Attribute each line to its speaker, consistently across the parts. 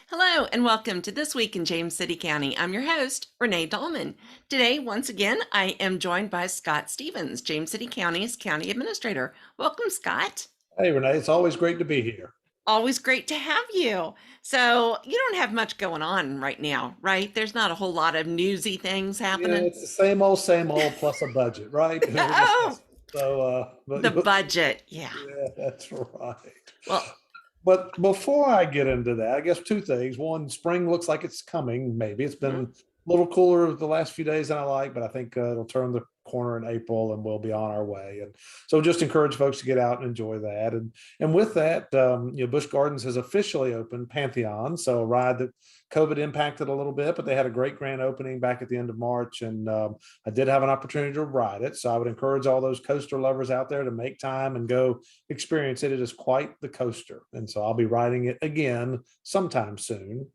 Speaker 1: Hello and welcome to This Week in James City County. I'm your host, Renee Dahlman. Today, once again, I am joined by Scott Stevens, James City County's County Administrator. Welcome, Scott.
Speaker 2: Hey, Renee, it's always great to be here.
Speaker 1: Always great to have you. So, you don't have much going on right now, right? There's not a whole lot of newsy things
Speaker 2: Yeah,
Speaker 1: happening.
Speaker 2: it's the same old plus a budget, right? We're
Speaker 1: Oh,
Speaker 2: discussing. But
Speaker 1: the budget. Yeah.
Speaker 2: yeah, that's right.
Speaker 1: Well,
Speaker 2: But before I get into that, I guess two things. One, spring looks like it's coming. Maybe it's been
Speaker 1: mhm.
Speaker 2: a little cooler the last few days than I like, but I think it'll turn the corner in April and we'll be on our way. And so just encourage folks to get out and enjoy that. And with that, Busch Gardens has officially opened Pantheon. So a ride that COVID impacted a little bit, but they had a great grand opening back at the end of March. And I did have an opportunity to ride it. So I would encourage all those coaster lovers out there to make time and go experience it. It is quite the coaster. And so I'll be riding it again sometime soon.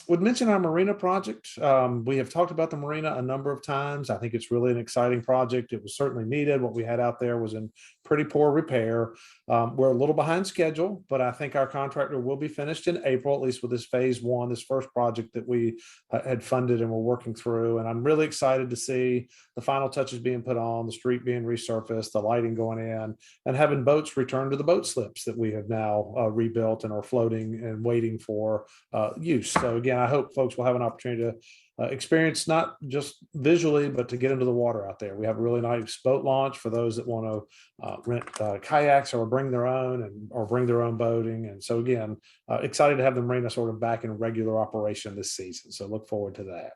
Speaker 2: Would mention our marina project. We have talked about the marina a number of times. I think it's really an exciting project. It was certainly needed. What we had out there was in pretty poor repair. We're a little behind schedule, but I think our contractor will be finished in April, at least with this phase one, this first project that we had funded and we're working through. And I'm really excited to see the final touches being put on, the street being resurfaced, the lighting going in, and having boats return to the boat slips that we have now rebuilt and are floating and waiting for use. So again, I hope folks will have an opportunity to experience not just visually, but to get into the water out there. We have a really nice boat launch for those that want to rent kayaks or bring their own or bring their own boating. And so again, excited to have the marina sort of back in regular operation this season. So look forward to that.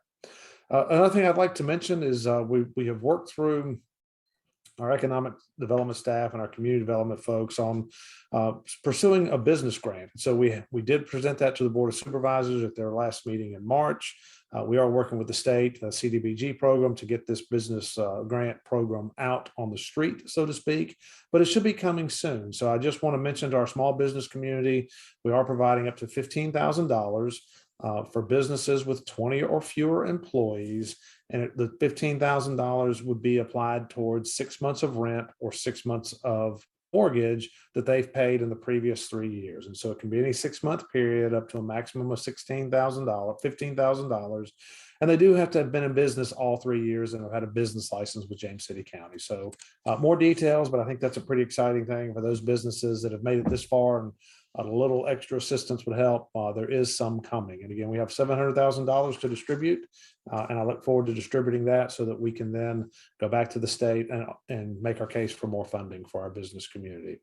Speaker 2: Another thing I'd like to mention is we have worked through our economic development staff and our community development folks on pursuing a business grant. So we did present that to the Board of Supervisors at their last meeting in March. We are working with the state, the CDBG program, to get this business grant program out on the street, so to speak, but it should be coming soon. So I just want to mention to our small business community, we are providing up to $15,000 for businesses with 20 or fewer employees. And the $15,000 would be applied towards 6 months of rent or 6 months of mortgage that they've paid in the previous 3 years. And so it can be any 6 month period up to a maximum of $15,000. And they do have to have been in business all 3 years and have had a business license with James City County. So more details, but I think that's a pretty exciting thing for those businesses that have made it this far, and a little extra assistance would help. There is some coming. And again, we have $700,000 to distribute. And I look forward to distributing that so that we can then go back to the state and make our case for more funding for our business community.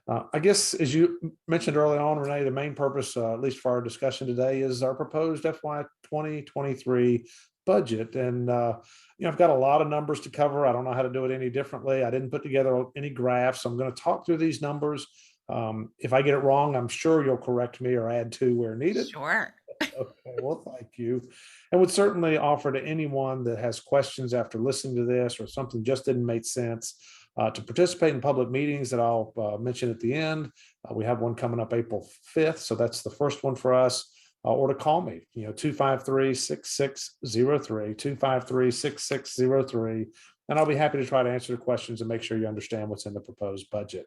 Speaker 2: I guess, as you mentioned early on, Renee, the main purpose, at least for our discussion today, is our proposed FY 2023 budget. And, I've got a lot of numbers to cover. I don't know how to do it any differently. I didn't put together any graphs. So I'm going to talk through these numbers. If I get it wrong, I'm sure you'll correct me or add to where needed.
Speaker 1: Sure.
Speaker 2: Okay, well, thank you. And would certainly offer to anyone that has questions after listening to this or something just didn't make sense to participate in public meetings that I'll mention at the end. We have one coming up April 5th. So that's the first one for us. Or to call me, 253-6603, 253-6603. And I'll be happy to try to answer the questions and make sure you understand what's in the proposed budget.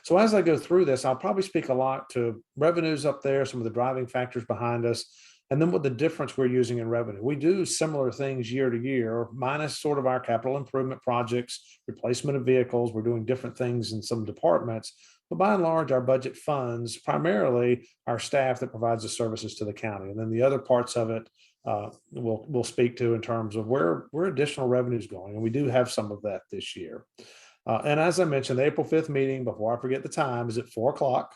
Speaker 2: So as I go through this, I'll probably speak a lot to revenues up there, some of the driving factors behind us, and then what the difference we're using in revenue. We do similar things year to year, minus sort of our capital improvement projects, replacement of vehicles. We're doing different things in some departments, but by and large, our budget funds primarily our staff that provides the services to the county. And then the other parts of it we'll speak to in terms of where additional revenue is going. And we do have some of that this year. And as I mentioned, the April 5th meeting, before I forget the time, is at 4 o'clock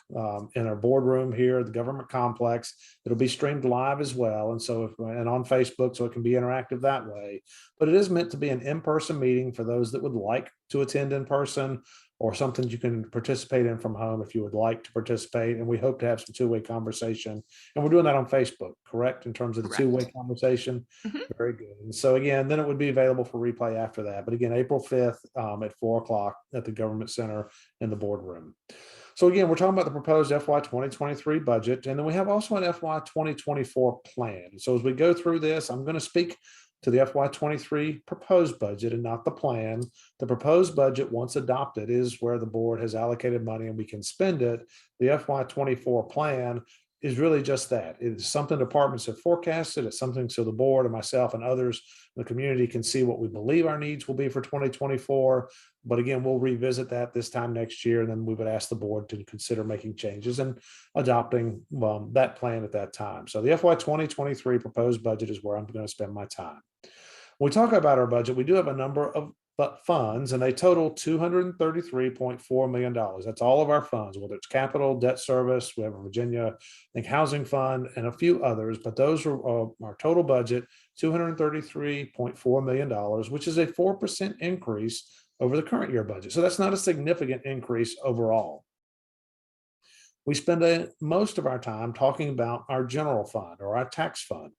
Speaker 2: in our boardroom here at the government complex. It'll be streamed live as well. And so and on Facebook, so it can be interactive that way. But it is meant to be an in-person meeting for those that would like to attend in person, or something you can participate in from home if you would like to participate. And we hope to have some two-way conversation. And we're doing that on Facebook, correct? In terms of the two-way
Speaker 1: Correct.
Speaker 2: conversation.
Speaker 1: Mhm.
Speaker 2: Very good. And so again, then it would be available for replay after that. But again, April 5th at 4 o'clock at the Government Center in the boardroom. So again, we're talking about the proposed FY 2023 budget, and then we have also an FY 2024 plan. So as we go through this, I'm going to speak to the FY 23 proposed budget and not the plan. The proposed budget, once adopted, is where the board has allocated money and we can spend it. The FY 24 plan is really just that. It's something departments have forecasted. It's something so the board and myself and others in the community can see what we believe our needs will be for 2024. But again, we'll revisit that this time next year, and then we would ask the board to consider making changes and adopting that plan at that time. So the FY 2023 proposed budget is where I'm going to spend my time. When we talk about our budget, we do have a number of funds, and they total $233.4 million. That's all of our funds, whether it's capital, debt service, we have a Virginia, I think, housing fund, and a few others, but those are our total budget, $233.4 million, which is a 4% increase over the current year budget. So that's not a significant increase overall. We spend most of our time talking about our general fund or our tax fund.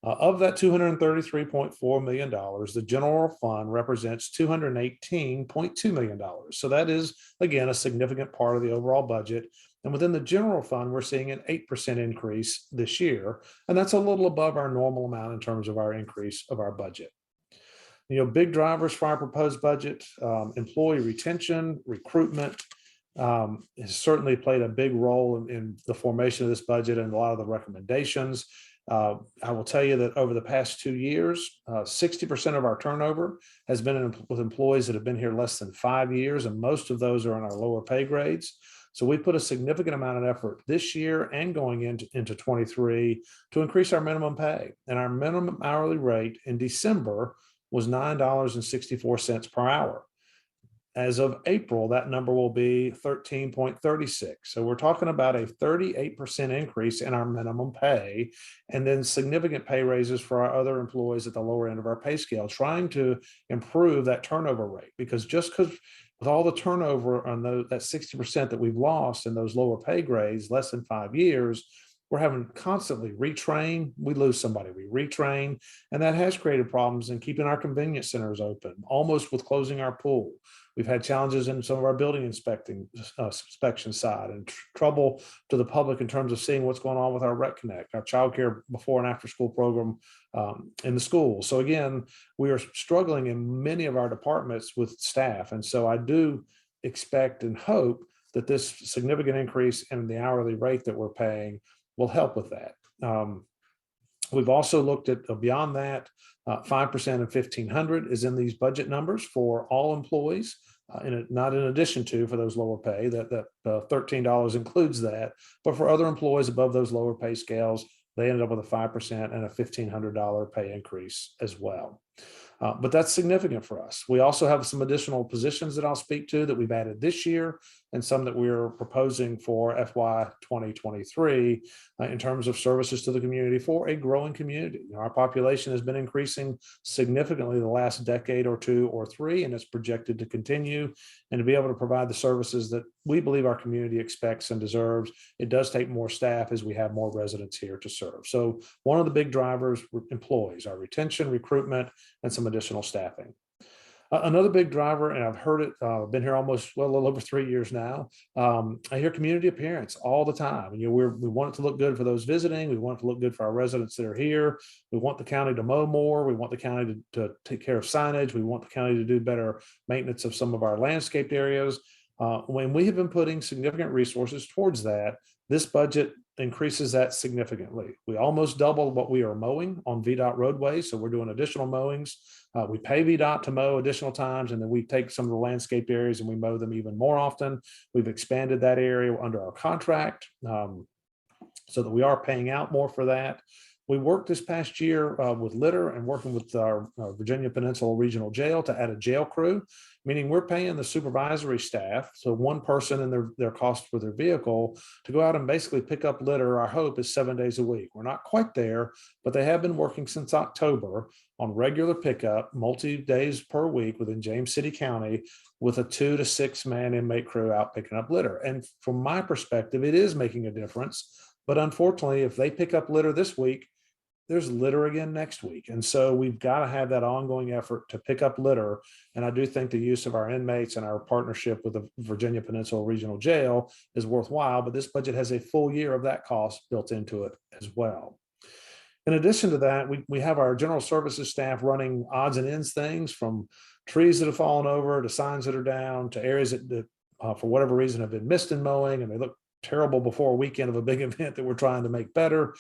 Speaker 2: Of that $233.4 million, the general fund represents $218.2 million. So that is, again, a significant part of the overall budget. And within the general fund, we're seeing an 8% increase this year. And that's a little above our normal amount in terms of our increase of our budget. Big drivers for our proposed budget, employee retention, recruitment, has certainly played a big role in the formation of this budget and a lot of the recommendations. I will tell you that over the past 2 years, 60% of our turnover has been with employees that have been here less than 5 years, and most of those are in our lower pay grades. So we put a significant amount of effort this year and going into 23 to increase our minimum pay. And our minimum hourly rate in December was $9.64 per hour. As of April, that number will be 13.36. So we're talking about a 38% increase in our minimum pay, and then significant pay raises for our other employees at the lower end of our pay scale, trying to improve that turnover rate. Because just because with all the turnover on that 60% that we've lost in those lower pay grades, less than 5 years, we're having to constantly retrain. We lose somebody, we retrain, and that has created problems in keeping our convenience centers open, almost with closing our pool. We've had challenges in some of our building inspection side, and trouble to the public in terms of seeing what's going on with our Rec Connect, our childcare before and after school program in the school. So again, we are struggling in many of our departments with staff. And so I do expect and hope that this significant increase in the hourly rate that we're paying will help with that. We've also looked at beyond that, 5% and 1,500 is in these budget numbers for all employees, not in addition to for those lower pay. That $13 includes that, but for other employees above those lower pay scales, they ended up with a 5% and a $1,500 pay increase as well. But that's significant for us. We also have some additional positions that I'll speak to that we've added this year, and some that we're proposing for FY 2023 in terms of services to the community for a growing community. Our population has been increasing significantly the last decade or two or three, and it's projected to continue. And to be able to provide the services that we believe our community expects and deserves, it does take more staff as we have more residents here to serve. So one of the big drivers, employees, our retention, recruitment, and some additional staffing. Another big driver, and I've heard it, been here almost, well, a little over 3 years now. I hear community appearance all the time. And we want it to look good for those visiting. We want it to look good for our residents that are here. We want the county to mow more. We want the county to take care of signage. We want the county to do better maintenance of some of our landscaped areas. When we have been putting significant resources towards that, this budget increases that significantly. We almost doubled what we are mowing on VDOT roadways, so we're doing additional mowings. We pay VDOT to mow additional times, and then we take some of the landscaped areas and we mow them even more often. We've expanded that area under our contract so that we are paying out more for that. We worked this past year with litter and working with our Virginia Peninsula Regional Jail to add a jail crew, meaning we're paying the supervisory staff, so one person in their cost for their vehicle, to go out and basically pick up litter. Our hope is 7 days a week. We're not quite there, but they have been working since October on regular pickup, multi-days per week within James City County, with a 2 to 6 man inmate crew out picking up litter. And from my perspective, it is making a difference. But unfortunately, if they pick up litter this week, there's litter again next week. And so we've got to have that ongoing effort to pick up litter. And I do think the use of our inmates and our partnership with the Virginia Peninsula Regional Jail is worthwhile, but this budget has a full year of that cost built into it as well. In addition to that, we have our general services staff running odds and ends things, from trees that have fallen over to signs that are down to areas that for whatever reason have been missed in mowing and they look terrible before weekend of a big event that we're trying to make better.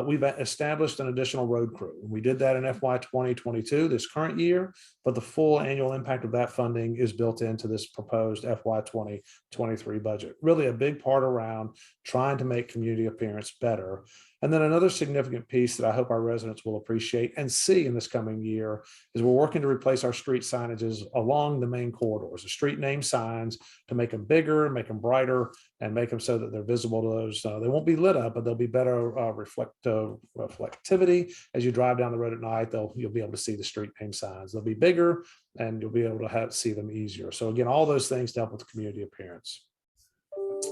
Speaker 2: We've established an additional road crew. We did that in FY 2022, this current year, but the full annual impact of that funding is built into this proposed FY 2023 budget. Really a big part around trying to make community appearance better. And then another significant piece that I hope our residents will appreciate and see in this coming year is we're working to replace our street signages along the main corridors, the street name signs, to make them bigger, make them brighter, and make them so that they're visible to those. They won't be lit up, but they'll be better reflectivity. As you drive down the road at night, you'll be able to see the street name signs. They'll be bigger and you'll be able to see them easier. So again, all those things to help with the community appearance.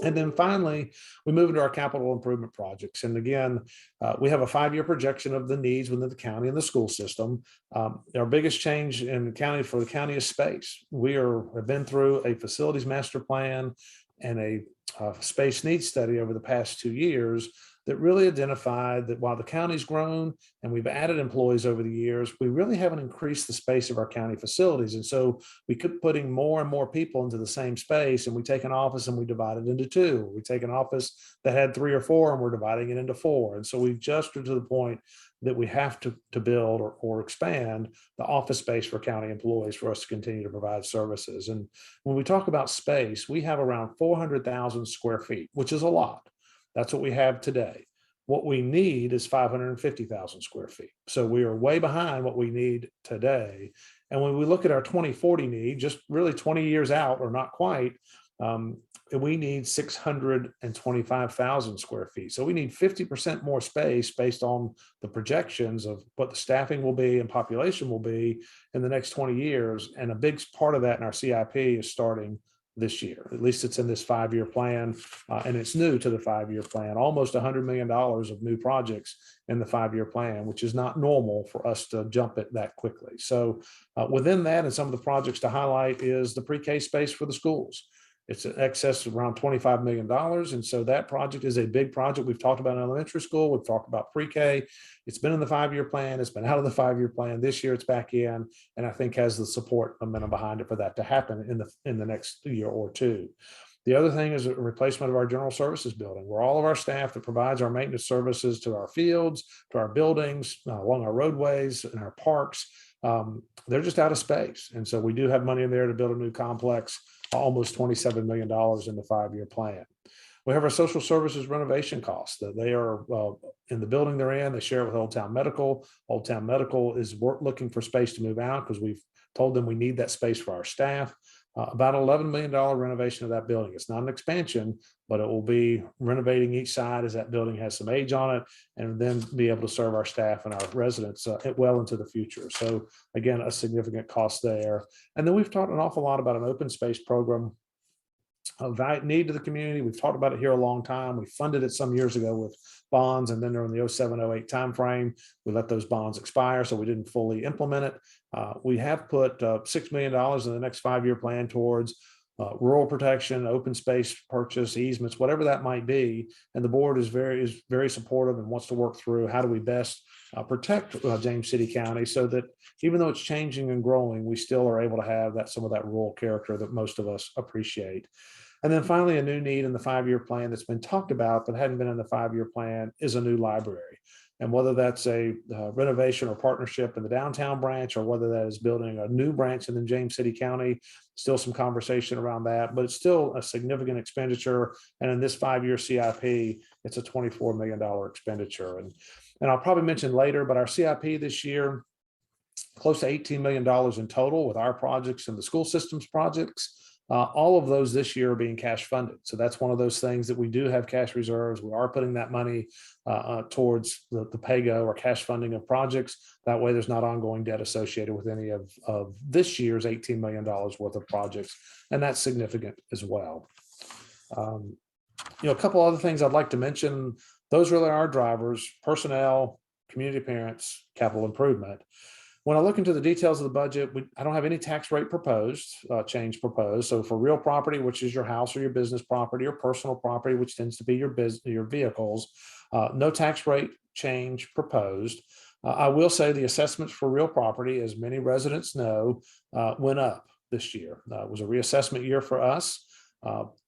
Speaker 2: And then finally, we move into our capital improvement projects. And again, we have a 5-year projection of the needs within the county and the school system. Our biggest change in the county for the county is space. We have been through a facilities master plan and a space needs study over the past 2 years that really identified that while the county's grown and we've added employees over the years, we really haven't increased the space of our county facilities. And so we keep putting more and more people into the same space, and we take an office and we divide it into 2. We take an office that had 3 or 4 and we're dividing it into 4. And so we've adjusted to the point that we have to build or expand the office space for county employees for us to continue to provide services. And when we talk about space, we have around 400,000 square feet, which is a lot. That's what we have today. What we need is 550,000 square feet. So we are way behind what we need today. And when we look at our 2040 need, just really 20 years out or not quite, we need 625,000 square feet. So we need 50% more space based on the projections of what the staffing will be and population will be in the next 20 years. And a big part of that in our CIP is starting this year. At least it's in this 5-year plan, and it's new to the 5-year plan. Almost $100 million of new projects in the 5-year plan, which is not normal for us to jump it that quickly. So within that, and some of the projects to highlight is the pre-K space for the schools. It's in excess of around $25 million. And so that project is a big project. We've talked about elementary school. We've talked about pre-K. It's been in the 5-year plan. It's been out of the 5-year plan. This year it's back in, and I think has the support momentum behind it for that to happen in the next year or 2. The other thing is a replacement of our general services building, where all of our staff that provides our maintenance services to our fields, to our buildings, along our roadways and our parks, they're just out of space. And so we do have money in there to build a new complex, almost $27 million in the 5-year plan. We have our social services renovation costs that they are in the building they're in. They share it with Old Town Medical. Old Town Medical is looking for space to move out because we've told them we need that space for our staff. About $11 million renovation of that building. It's not an expansion, but it will be renovating each side as that building has some age on it, and then be able to serve our staff and our residents well into the future. So again, a significant cost there. And then we've talked an awful lot about an open space program of need to the community. We've talked about it here a long time. We funded it some years ago with bonds, and then during the 07-08 timeframe, we let those bonds expire, so we didn't fully implement it. We have put $6 million in the next 5-year plan towards rural protection, open space purchase, easements, whatever that might be. And the board is very supportive and wants to work through how do we best protect James City County so that even though it's changing and growing, we still are able to have some of that rural character that most of us appreciate. And then finally, a new need in the 5-year plan that's been talked about but hadn't been in the 5-year plan is a new library. And whether that's a renovation or partnership in the downtown branch, or whether that is building a new branch in the James City County, still some conversation around that, but it's still a significant expenditure. And in this 5-year CIP, it's a $24 million expenditure. And I'll probably mention later, but our CIP this year, close to $18 million in total with our projects and the school systems projects. All of those this year are being cash funded. So that's one of those things that we do have cash reserves. We are putting that money towards the PAYGO or cash funding of projects. That way there's not ongoing debt associated with any of this year's $18 million worth of projects. And that's significant as well. A couple other things I'd like to mention. Those really are drivers: personnel, community appearance, capital improvement. When I look into the details of the budget, I don't have any tax rate change proposed. So for real property, which is your house or your business property, or personal property, which tends to be your vehicles, no tax rate change proposed. I will say the assessments for real property, as many residents know, went up this year. It was a reassessment year for us.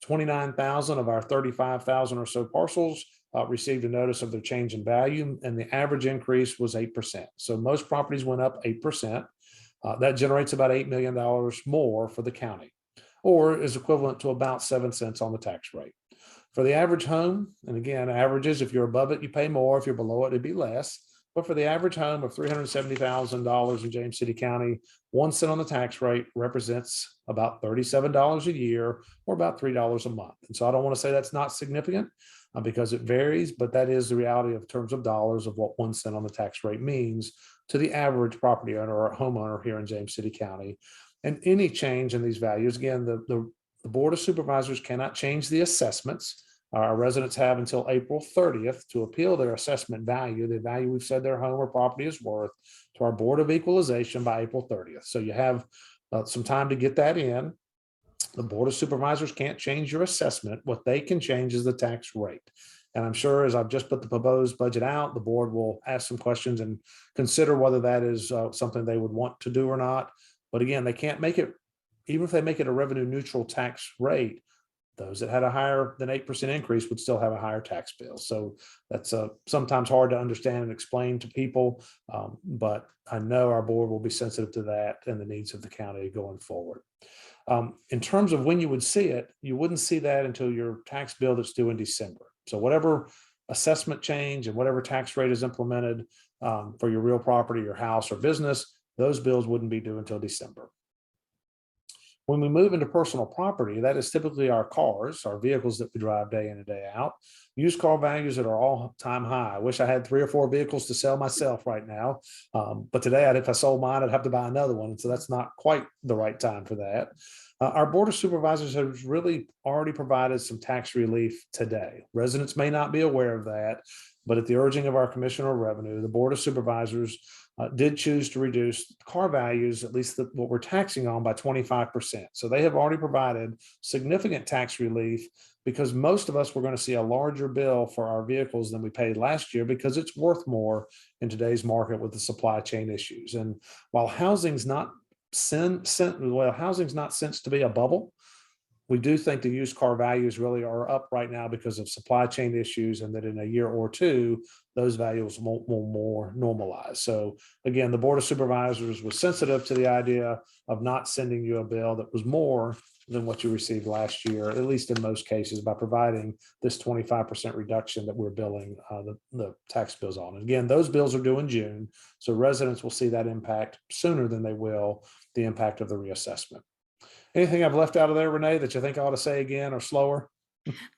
Speaker 2: 29,000 of our 35,000 or so parcels received a notice of their change in value, and the average increase was 8%. So most properties went up 8%. That generates about $8 million more for the county, or is equivalent to about 7 cents on the tax rate. For the average home, and again, averages, if you're above it, you pay more. If you're below it, it'd be less. But for the average home of $370,000 in James City County, 1 cent on the tax rate represents about $37 a year, or about $3 a month. And so I don't want to say that's not significant because it varies, but that is the reality of terms of dollars of what 1 cent on the tax rate means to the average property owner or homeowner here in James City County. And any change in these values, again, the Board of Supervisors cannot change the assessments. Our residents have until April 30th to appeal their assessment value, the value we've said their home or property is worth, to our Board of Equalization by April 30th. So you have some time to get that in. The Board of Supervisors can't change your assessment. What they can change is the tax rate. And I'm sure as I've just put the proposed budget out, the board will ask some questions and consider whether that is something they would want to do or not. But again, they can't make it, even if they make it a revenue neutral tax rate, those that had a higher than 8% increase would still have a higher tax bill. So that's sometimes hard to understand and explain to people. But I know our board will be sensitive to that and the needs of the county going forward. In terms of when you would see it, you wouldn't see that until your tax bill that's due in December. So whatever assessment change and whatever tax rate is implemented for your real property, your house or business, those bills wouldn't be due until December. When we move into personal property, that is typically our cars, our vehicles that we drive day in and day out. Used car values that are all-time high. I wish I had 3 or 4 vehicles to sell myself right now. But today, if I sold mine, I'd have to buy another one. So that's not quite the right time for that. Our Board of Supervisors has really already provided some tax relief today. Residents may not be aware of that, but at the urging of our Commissioner of Revenue, the Board of Supervisors did choose to reduce car values, at least what we're taxing on, by 25%. So they have already provided significant tax relief because most of us were going to see a larger bill for our vehicles than we paid last year because it's worth more in today's market with the supply chain issues. And while housing's not sensed to be a bubble, we do think the used car values really are up right now because of supply chain issues, and that in a year or two, those values will more normalize. So again, the Board of Supervisors was sensitive to the idea of not sending you a bill that was more than what you received last year, at least in most cases, by providing this 25% reduction that we're billing the tax bills on. And again, those bills are due in June, so residents will see that impact sooner than they will the impact of the reassessment. Anything I've left out of there, Renee, that you think I ought to say again or slower?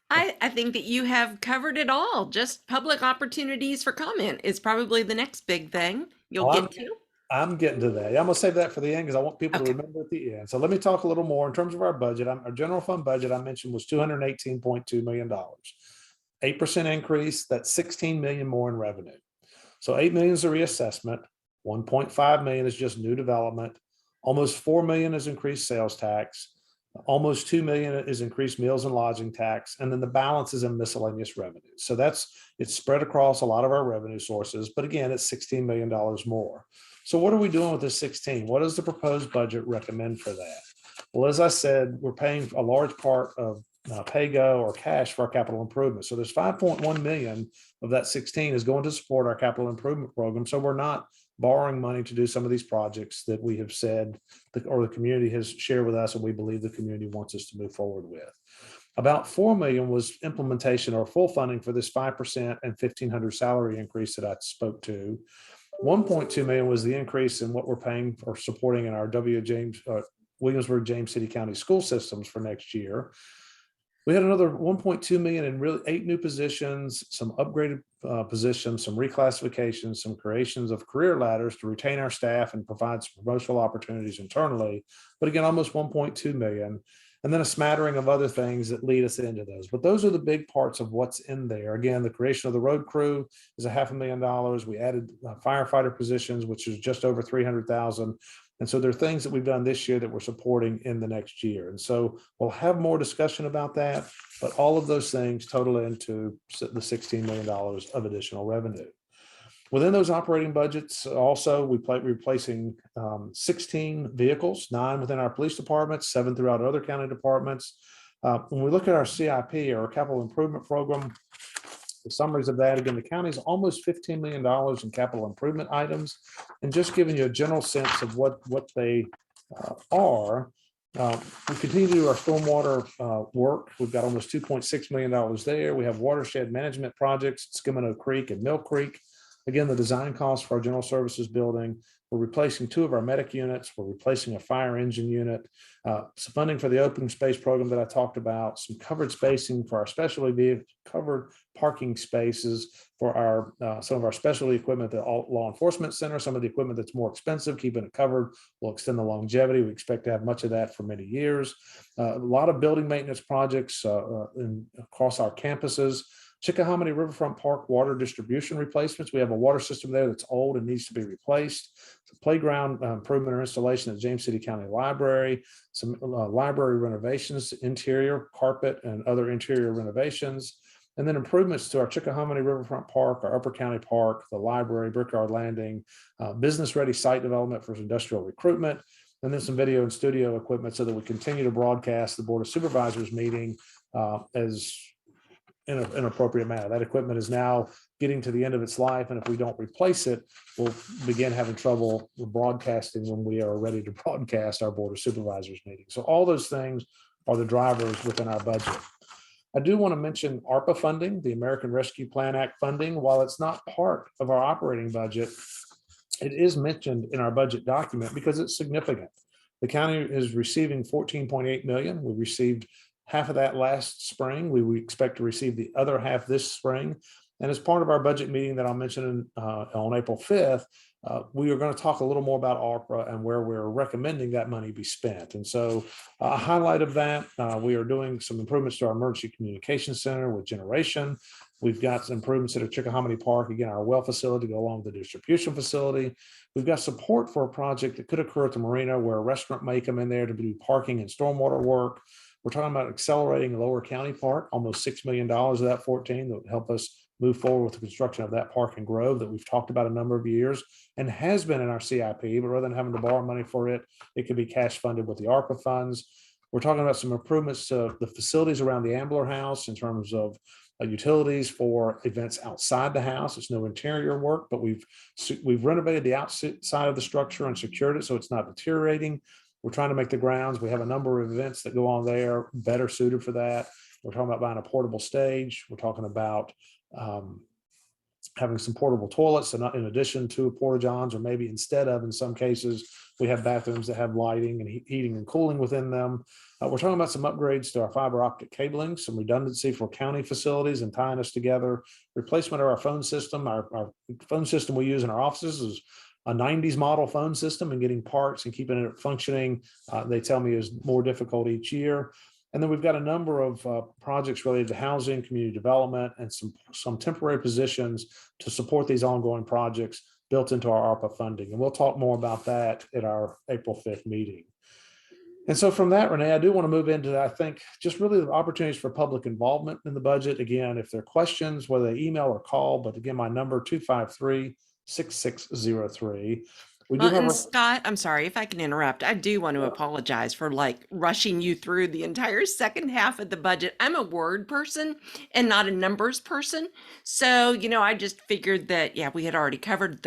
Speaker 1: I think that you have covered it all. Just public opportunities for comment is probably the next big thing you'll
Speaker 2: Well,
Speaker 1: get to.
Speaker 2: I'm getting to that. I'm gonna save that for the end because I want people to
Speaker 1: Okay.
Speaker 2: remember at the end. So let me talk a little more in terms of our budget. Our general fund budget I mentioned was $218.2 million. 8% increase, that's 16 million more in revenue. So 8 million is a reassessment, 1.5 million is just new development, almost 4 million is increased sales tax, almost 2 million is increased meals and lodging tax, and then the balance is in miscellaneous revenue. So it's spread across a lot of our revenue sources, but again, it's $16 million more. So what are we doing with this 16? What does the proposed budget recommend for that? Well, as I said, we're paying a large part of pay-go or cash for our capital improvement. So there's 5.1 million of that 16 is going to support our capital improvement program. So we're not borrowing money to do some of these projects that we have said or the community has shared with us and we believe the community wants us to move forward with. About 4 million was implementation or full funding for this 5% and 1,500 salary increase that I spoke to. 1.2 million was the increase in what we're paying or supporting in our Williamsburg James City County school systems for next year. We had another 1.2 million in really 8 new positions, some upgraded positions, some reclassifications, some creations of career ladders to retain our staff and provide some promotional opportunities internally. But again, almost 1.2 million. And then a smattering of other things that lead us into those. But those are the big parts of what's in there. Again, the creation of the road crew is $500,000. We added firefighter positions, which is just over 300,000. And so there are things that we've done this year that we're supporting in the next year. And so we'll have more discussion about that, but all of those things total into the $16 million of additional revenue. Within those operating budgets, also, we're replacing 16 vehicles, 9 within our police departments, 7 throughout other county departments. When we look at our CIP, our capital improvement program, the summaries of that, again, the county's almost $15 million in capital improvement items. And just giving you a general sense of what they are. We continue to do our stormwater work. We've got almost $2.6 million there. We have watershed management projects at Skimino Creek and Mill Creek. Again, the design costs for our general services building. We're replacing 2 of our medic units. We're replacing a fire engine unit. Some funding for the open space program that I talked about. Some covered spacing for our specialty vehicle, covered parking spaces for our some of our specialty equipment, the law enforcement center. Some of the equipment that's more expensive, keeping it covered will extend the longevity. We expect to have much of that for many years. A lot of building maintenance projects across our campuses. Chickahominy Riverfront Park water distribution replacements. We have a water system there that's old and needs to be replaced. Some playground improvement or installation at James City County Library. Some library renovations, interior, carpet, and other interior renovations. And then improvements to our Chickahominy Riverfront Park, our Upper County Park, the library, Brickyard Landing, business-ready site development for industrial recruitment, and then some video and studio equipment so that we continue to broadcast the Board of Supervisors meeting as in an appropriate manner. That equipment is now getting to the end of its life, and if we don't replace it, we'll begin having trouble with broadcasting when we are ready to broadcast our Board of Supervisors meeting. So all those things are the drivers within our budget. I do want to mention ARPA funding, the American Rescue Plan Act funding. While it's not part of our operating budget, it is mentioned in our budget document because it's significant. The county is receiving $14.8 million. We received half of that last spring. We expect to receive the other half this spring. And as part of our budget meeting that I'll mention on April 5th, we are going to talk a little more about ARPA and where we're recommending that money be spent. And so a highlight of that, we are doing some improvements to our emergency communication center with generation. We've got some improvements at our Chickahominy Park, again, our well facility to go along with the distribution facility. We've got support for a project that could occur at the marina where a restaurant may come in there to do parking and stormwater work. We're talking about accelerating Lower County Park, almost $6 million of that 14 that would help us move forward with the construction of that park and grove that we've talked about a number of years and has been in our CIP, but rather than having to borrow money for it, it could be cash funded with the ARPA funds. We're talking about some improvements to the facilities around the Ambler House in terms of utilities for events outside the house. It's no interior work, but we've renovated the outside of the structure and secured it so it's not deteriorating. We're trying to make the grounds. We have a number of events that go on there better suited for that. We're talking about buying a portable stage. We're talking about having some portable toilets, and in addition to porta johns, or maybe instead of, in some cases, we have bathrooms that have lighting and heating and cooling within them. We're talking about some upgrades to our fiber optic cabling, some redundancy for county facilities and tying us together, replacement of our phone system. Our phone system we use in our offices is a 90s model phone system, and getting parts and keeping it functioning, they tell me, is more difficult each year. And then we've got a number of projects related to housing, community development, and some temporary positions to support these ongoing projects built into our ARPA funding. And we'll talk more about that at our April 5th meeting. And so from that, Renee, I do want to move into, I think, just really the opportunities for public involvement in the budget. Again, if there are questions, whether they email or call, but again, my number 253-6603. We do
Speaker 1: Well,
Speaker 2: have
Speaker 1: and Scott, I'm sorry if I can interrupt. I do want to apologize for like rushing you through the entire second half of the budget. I'm a word person and not a numbers person. So, I just figured that, yeah, we had already covered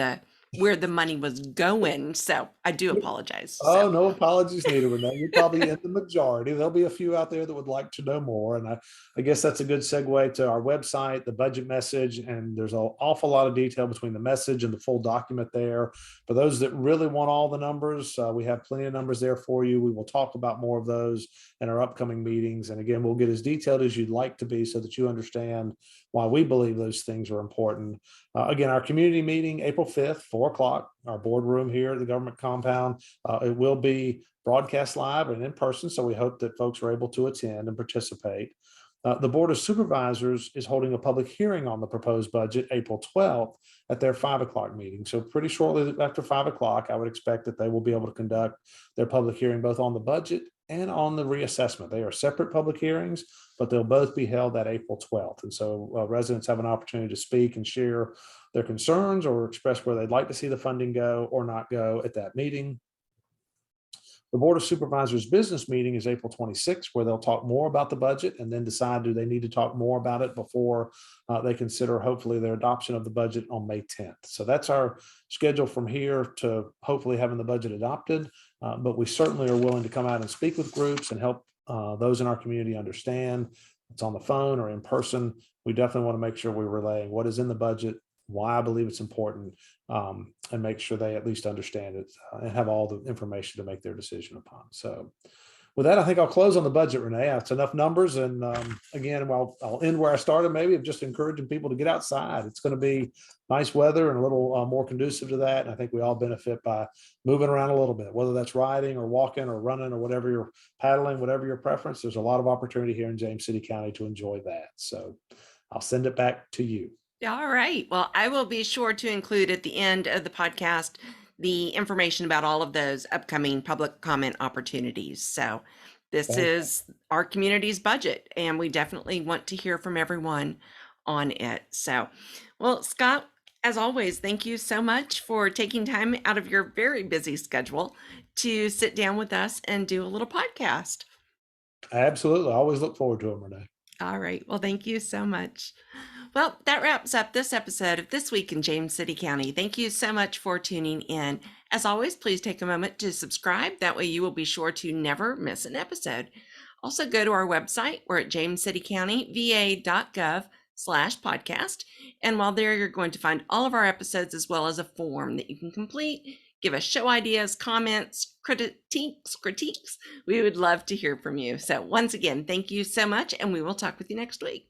Speaker 1: where the money was going. So I do apologize.
Speaker 2: Oh, no apologies needed, Renee. You're probably in the majority. There'll be a few out there that would like to know more. And I guess that's a good segue to our website, the budget message. And there's an awful lot of detail between the message and the full document there. For those that really want all the numbers, we have plenty of numbers there for you. We will talk about more of those in our upcoming meetings. And again, we'll get as detailed as you'd like to be so that you understand why we believe those things are important. Again, our community meeting, April 5th, 4 o'clock, our boardroom here at the government compound. It will be broadcast live and in person, so we hope that folks are able to attend and participate. The Board of Supervisors is holding a public hearing on the proposed budget April 12th at their 5 o'clock meeting. So pretty shortly after 5 o'clock, I would expect that they will be able to conduct their public hearing both on the budget and on the reassessment. They are separate public hearings, but they'll both be held that April 12th. And so residents have an opportunity to speak and share their concerns or express where they'd like to see the funding go or not go at that meeting. The Board of Supervisors business meeting is April 26th, where they'll talk more about the budget and then decide, do they need to talk more about it before they consider hopefully their adoption of the budget on May 10th. So that's our schedule from here to hopefully having the budget adopted. But we certainly are willing to come out and speak with groups and help those in our community understand. It's on the phone or in person. We definitely want to make sure we're relaying what is in the budget, why I believe it's important, and make sure they at least understand it and have all the information to make their decision upon. So with that, I think I'll close on the budget, Renee. It's enough numbers. And again, well, I'll end where I started, maybe, of just encouraging people to get outside. It's going to be nice weather and a little more conducive to that. And I think we all benefit by moving around a little bit, whether that's riding or walking or running or whatever you're paddling, whatever your preference. There's a lot of opportunity here in James City County to enjoy that. So I'll send it back to you.
Speaker 1: All right. Well, I will be sure to include at the end of the podcast the information about all of those upcoming public comment opportunities. So this is our community's budget, and we definitely want to hear from everyone on it. So, well, Scott, as always, thank you so much for taking time out of your very busy schedule to sit down with us and do a little podcast.
Speaker 2: Absolutely. I always look forward to them, Renee.
Speaker 1: All right. Well, thank you so much. Well, that wraps up this episode of This Week in James City County. Thank you so much for tuning in. As always, please take a moment to subscribe. That way you will be sure to never miss an episode. Also, go to our website. We're at jamescitycountyva.gov/podcast. And while there, you're going to find all of our episodes as well as a form that you can complete. Give us show ideas, comments, critiques. We would love to hear from you. So once again, thank you so much, and we will talk with you next week.